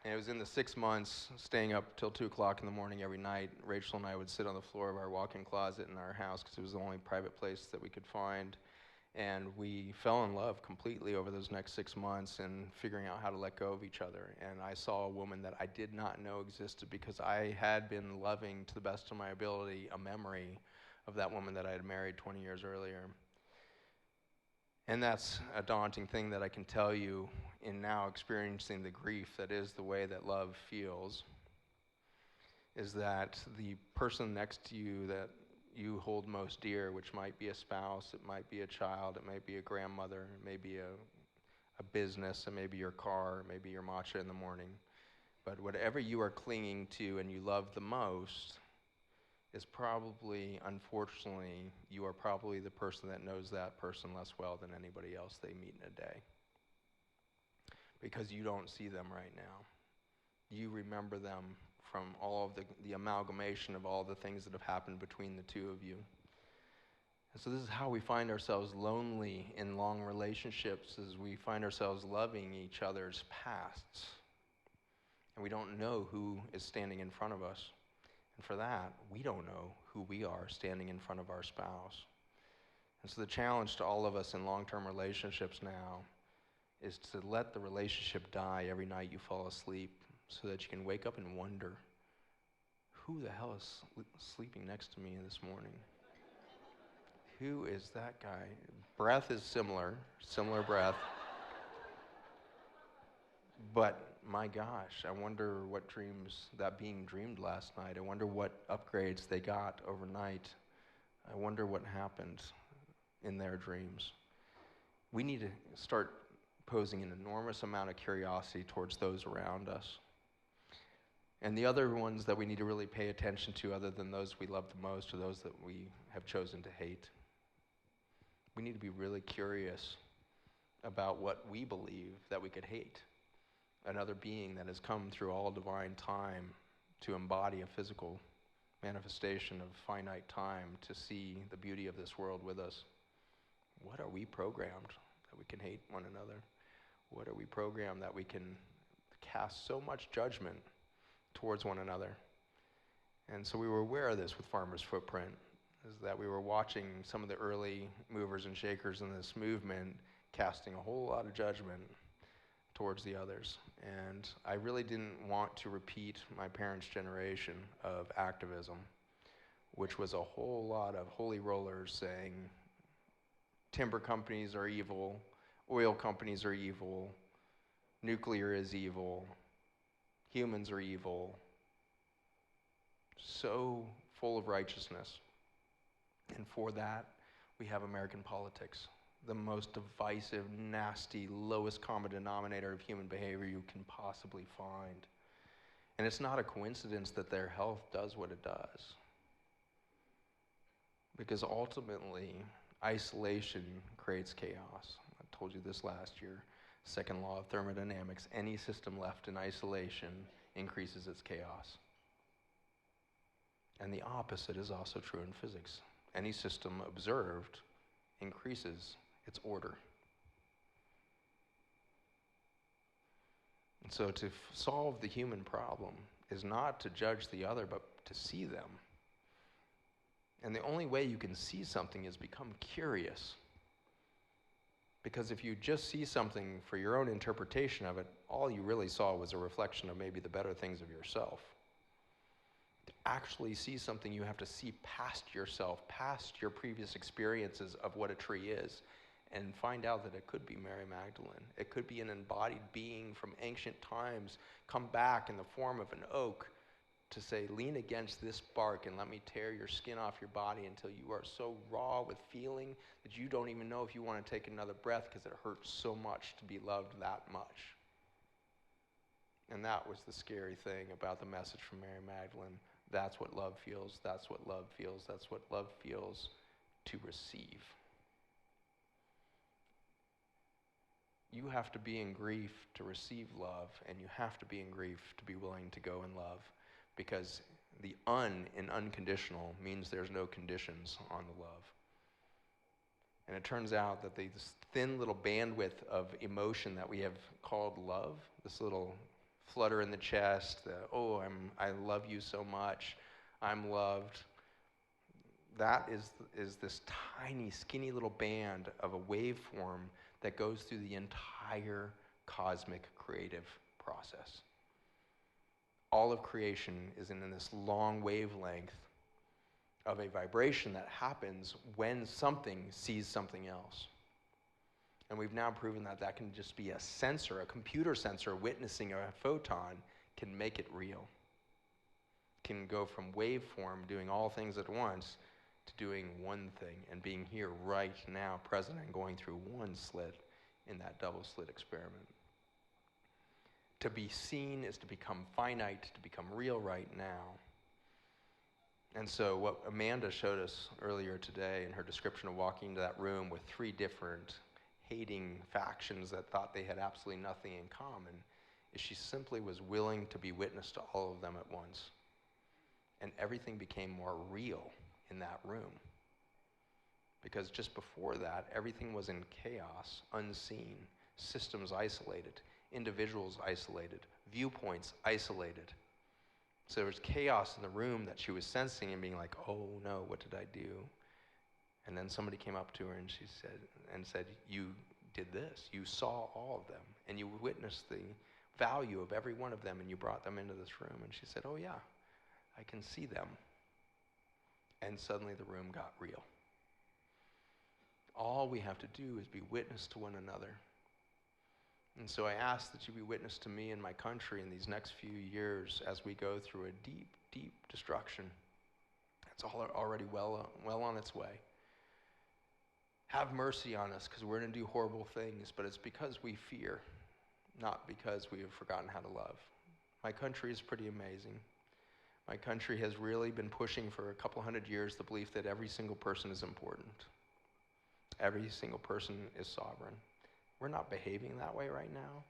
And it was in the 6 months, staying up till 2 o'clock in the morning every night, Rachel and I would sit on the floor of our walk-in closet in our house because it was the only private place that we could find. And we fell in love completely over those next 6 months and figuring out how to let go of each other. And I saw a woman that I did not know existed because I had been loving, to the best of my ability, a memory of that woman that I had married 20 years earlier. And that's a daunting thing that I can tell you in now experiencing the grief that is the way that love feels, is that the person next to you that you hold most dear, which might be a spouse, it might be a child, it might be a grandmother, it may be a business, it may be your car, it may be your matcha in the morning. But whatever you are clinging to and you love the most is probably, unfortunately, you are probably the person that knows that person less well than anybody else they meet in a day. Because you don't see them right now. You remember them from all of the amalgamation of all the things that have happened between the 2 of you. And so this is how we find ourselves lonely in long relationships, is we find ourselves loving each other's pasts. And we don't know who is standing in front of us. And for that, we don't know who we are standing in front of our spouse. And so the challenge to all of us in long-term relationships now is to let the relationship die every night you fall asleep, so that you can wake up and wonder, who the hell is sleeping next to me this morning? Who is that guy? Breath is similar breath. But my gosh, I wonder what dreams that being dreamed last night. I wonder what upgrades they got overnight. I wonder what happened in their dreams. We need to start posing an enormous amount of curiosity towards those around us. And the other ones that we need to really pay attention to, other than those we love the most, are those that we have chosen to hate. We need to be really curious about what we believe that we could hate. Another being that has come through all divine time to embody a physical manifestation of finite time to see the beauty of this world with us. What are we programmed that we can hate one another? What are we programmed that we can cast so much judgment towards one another? And so we were aware of this with Farmer's Footprint, is that we were watching some of the early movers and shakers in this movement casting a whole lot of judgment towards the others. And I really didn't want to repeat my parents' generation of activism, which was a whole lot of holy rollers saying timber companies are evil, oil companies are evil, nuclear is evil, humans are evil. So full of righteousness. And for that, we have American politics, the most divisive, nasty, lowest common denominator of human behavior you can possibly find. And it's not a coincidence that their health does what it does. Because ultimately, isolation creates chaos. I told you this last year. Second law of thermodynamics, any system left in isolation increases its chaos. And the opposite is also true in physics. Any system observed increases its order. And so to solve the human problem is not to judge the other, but to see them. And the only way you can see something is become curious. Because if you just see something for your own interpretation of it, all you really saw was a reflection of maybe the better things of yourself. To actually see something, you have to see past yourself, past your previous experiences of what a tree is, and find out that it could be Mary Magdalene. It could be an embodied being from ancient times, come back in the form of an oak to say, lean against this bark and let me tear your skin off your body until you are so raw with feeling that you don't even know if you want to take another breath because it hurts so much to be loved that much. And that was the scary thing about the message from Mary Magdalene. That's what love feels, that's what love feels, that's what love feels to receive. You have to be in grief to receive love, and you have to be in grief to be willing to go in love, because the in unconditional means there's no conditions on the love. And it turns out that this thin little bandwidth of emotion that we have called love, this little flutter in the chest, I love you so much, I'm loved, that is this tiny, skinny little band of a waveform that goes through the entire cosmic creative process. All of creation is in this long wavelength of a vibration that happens when something sees something else. And we've now proven that that can just be a sensor, a computer sensor witnessing a photon can make it real. Can go from waveform, doing all things at once, to doing one thing and being here right now, present, and going through one slit in that double slit experiment. To be seen is to become finite, to become real right now. And so what Amanda showed us earlier today in her description of walking into that room with 3 different hating factions that thought they had absolutely nothing in common, is she simply was willing to be witness to all of them at once. And everything became more real in that room. Because just before that, everything was in chaos, unseen, systems isolated, individuals isolated, viewpoints isolated. So there was chaos in the room that she was sensing and being like, oh no, what did I do? And then somebody came up to her and she said, you did this. You saw all of them and you witnessed the value of every one of them and you brought them into this room. And she said, oh yeah, I can see them. And suddenly the room got real. All we have to do is be witness to one another. And so I ask that you be witness to me and my country in these next few years as we go through a deep, deep destruction. It's already well on its way. Have mercy on us, because we're going to do horrible things, but it's because we fear, not because we have forgotten how to love. My country is pretty amazing. My country has really been pushing for a couple hundred years the belief that every single person is important. Every single person is sovereign. We're not behaving that way right now,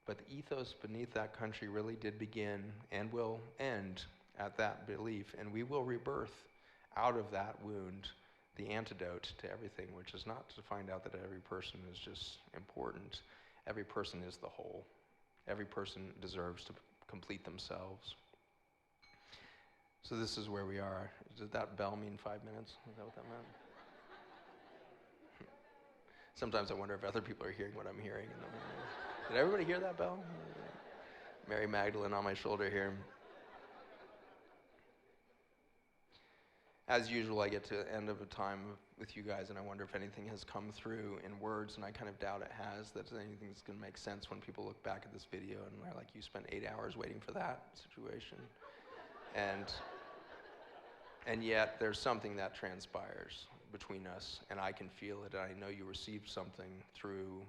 but the ethos beneath that country really did begin and will end at that belief, and we will rebirth out of that wound the antidote to everything, which is not to find out that every person is just important. Every person is the whole. Every person deserves to complete themselves. So this is where we are. Did that bell mean 5 minutes? Is that what that meant? Sometimes I wonder if other people are hearing what I'm hearing. Did everybody hear that bell? Mary Magdalene on my shoulder here. As usual, I get to the end of a time with you guys, and I wonder if anything has come through in words, and I kind of doubt it has, that anything that's going to make sense when people look back at this video and they're like, you spent 8 hours waiting for that situation. And yet, there's something that transpires between us, and I can feel it, and I know you received something through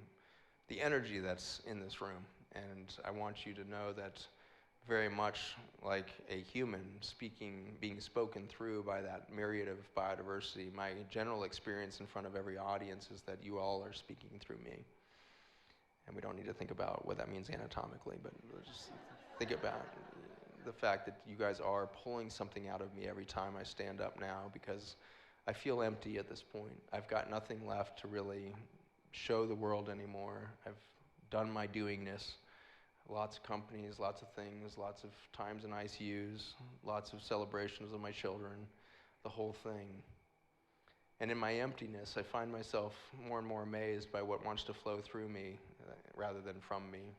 the energy that's in this room. And I want you to know that very much like a human being spoken through by that myriad of biodiversity, my general experience in front of every audience is that you all are speaking through me. And we don't need to think about what that means anatomically, but just think about the fact that you guys are pulling something out of me every time I stand up now, because I feel empty at this point. I've got nothing left to really show the world anymore. I've done my doingness. Lots of companies, lots of things, lots of times in ICUs, lots of celebrations of my children, the whole thing. And in my emptiness, I find myself more and more amazed by what wants to flow through me rather than from me.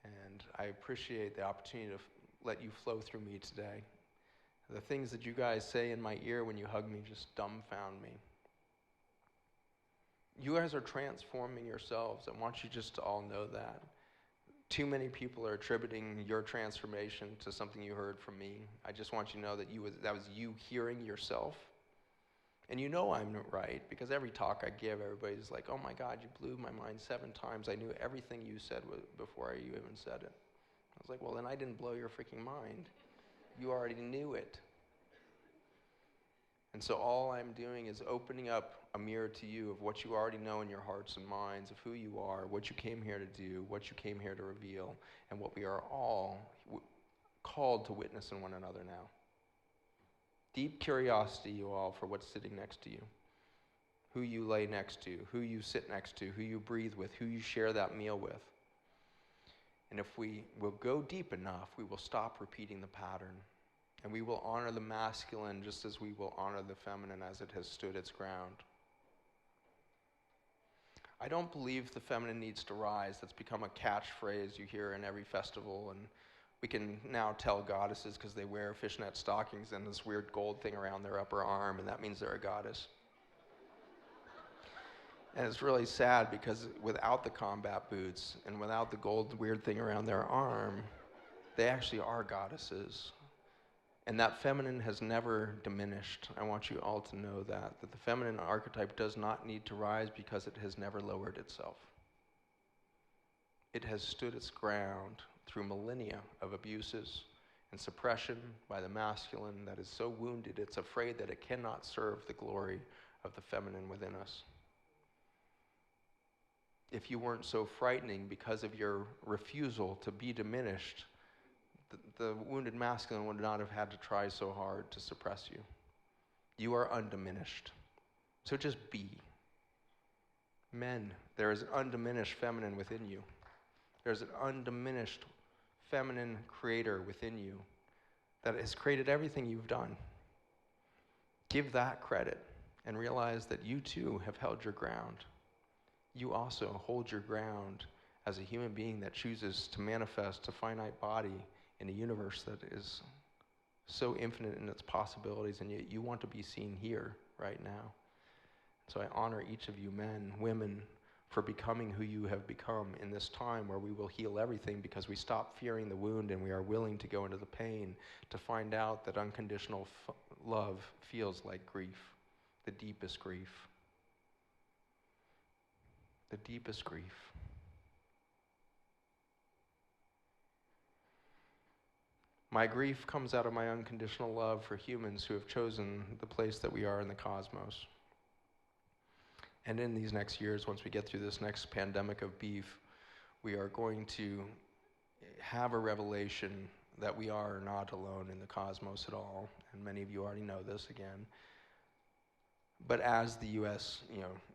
And I appreciate the opportunity to let you flow through me today. The things that you guys say in my ear when you hug me just dumbfound me. You guys are transforming yourselves. I want you just to all know that. Too many people are attributing your transformation to something you heard from me. I just want you to know that that was you hearing yourself. And you know I'm right, because every talk I give, everybody's like, oh my God, you blew my mind 7 times. I knew everything you said before you even said it. I was like, well, then I didn't blow your freaking mind. You already knew it. And so all I'm doing is opening up a mirror to you of what you already know in your hearts and minds, of who you are, what you came here to do, what you came here to reveal, and what we are all called to witness in one another now. Deep curiosity, you all, for what's sitting next to you, who you lay next to, who you sit next to, who you breathe with, who you share that meal with. And if we will go deep enough, we will stop repeating the pattern. And we will honor the masculine just as we will honor the feminine as it has stood its ground. I don't believe the feminine needs to rise. That's become a catchphrase you hear in every festival. And we can now tell goddesses because they wear fishnet stockings and this weird gold thing around their upper arm, and that means they're a goddess. And it's really sad because without the combat boots and without the gold weird thing around their arm, they actually are goddesses. And that feminine has never diminished. I want you all to know that the feminine archetype does not need to rise because it has never lowered itself. It has stood its ground through millennia of abuses and suppression by the masculine that is so wounded it's afraid that it cannot serve the glory of the feminine within us. If you weren't so frightening because of your refusal to be diminished, the wounded masculine would not have had to try so hard to suppress you. You are undiminished. So just be. Men, there is an undiminished feminine within you. There's an undiminished feminine creator within you that has created everything you've done. Give that credit and realize that you too have held your ground. You also hold your ground as a human being that chooses to manifest a finite body in a universe that is so infinite in its possibilities, and yet you want to be seen here right now. So I honor each of you men, women, for becoming who you have become in this time where we will heal everything because we stop fearing the wound and we are willing to go into the pain to find out that unconditional love feels like grief, the deepest grief. The deepest grief. My grief comes out of my unconditional love for humans who have chosen the place that we are in the cosmos. And in these next years, once we get through this next pandemic of beef, we are going to have a revelation that we are not alone in the cosmos at all. And many of you already know this again. But as the US,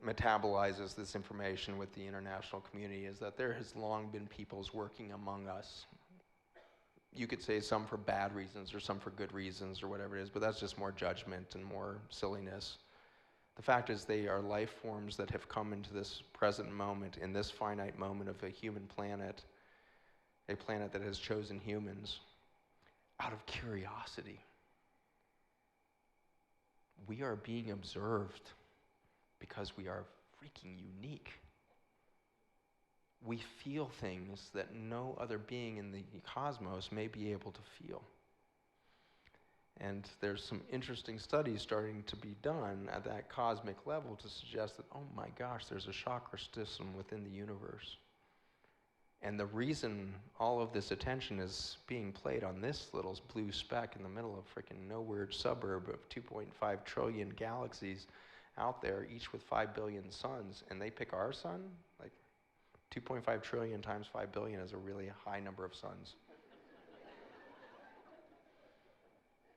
metabolizes this information with the international community, is that there has long been peoples working among us. You could say some for bad reasons or some for good reasons or whatever it is, but that's just more judgment and more silliness. The fact is they are life forms that have come into this present moment, in this finite moment of a human planet, a planet that has chosen humans out of curiosity. We are being observed because we are freaking unique. We feel things that no other being in the cosmos may be able to feel. And there's some interesting studies starting to be done at that cosmic level to suggest that, oh my gosh, there's a chakra system within the universe. And the reason all of this attention is being played on this little blue speck in the middle of freaking nowhere suburb of 2.5 trillion galaxies out there, each with 5 billion suns, and they pick our sun? Like 2.5 trillion times 5 billion is a really high number of suns.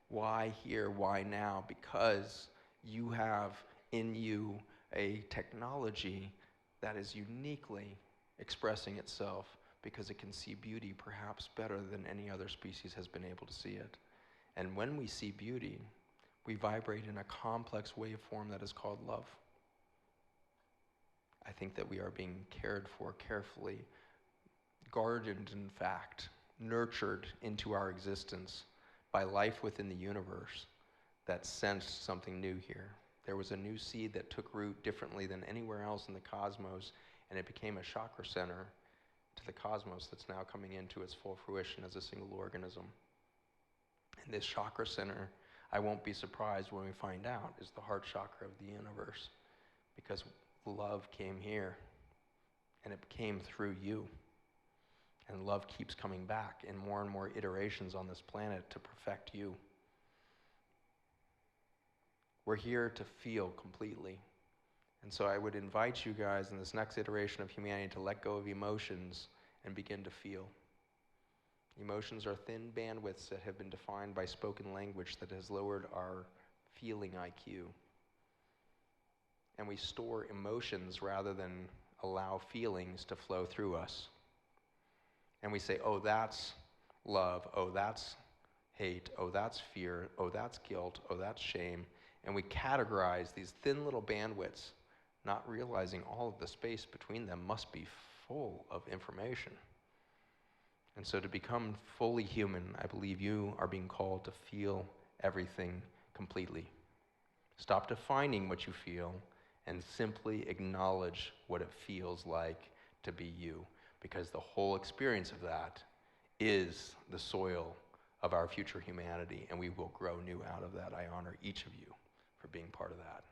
Why here? Why now? Because you have in you a technology that is uniquely expressing itself because it can see beauty perhaps better than any other species has been able to see it. And when we see beauty, we vibrate in a complex waveform that is called love. I think that we are being cared for carefully, gardened in fact, nurtured into our existence by life within the universe that sensed something new here. There was a new seed that took root differently than anywhere else in the cosmos, and it became a chakra center to the cosmos that's now coming into its full fruition as a single organism. And this chakra center, I won't be surprised when we find out, is the heart chakra of the universe, because love came here, and it came through you. And love keeps coming back in more and more iterations on this planet to perfect you. We're here to feel completely. And so I would invite you guys in this next iteration of humanity to let go of emotions and begin to feel. Emotions are thin bandwidths that have been defined by spoken language that has lowered our feeling IQ. And we store emotions rather than allow feelings to flow through us. And we say, oh, that's love, oh, that's hate, oh, that's fear, oh, that's guilt, oh, that's shame. And we categorize these thin little bandwidths, not realizing all of the space between them must be full of information. And so to become fully human, I believe you are being called to feel everything completely. Stop defining what you feel and simply acknowledge what it feels like to be you. Because the whole experience of that is the soil of our future humanity, and we will grow new out of that. I honor each of you for being part of that.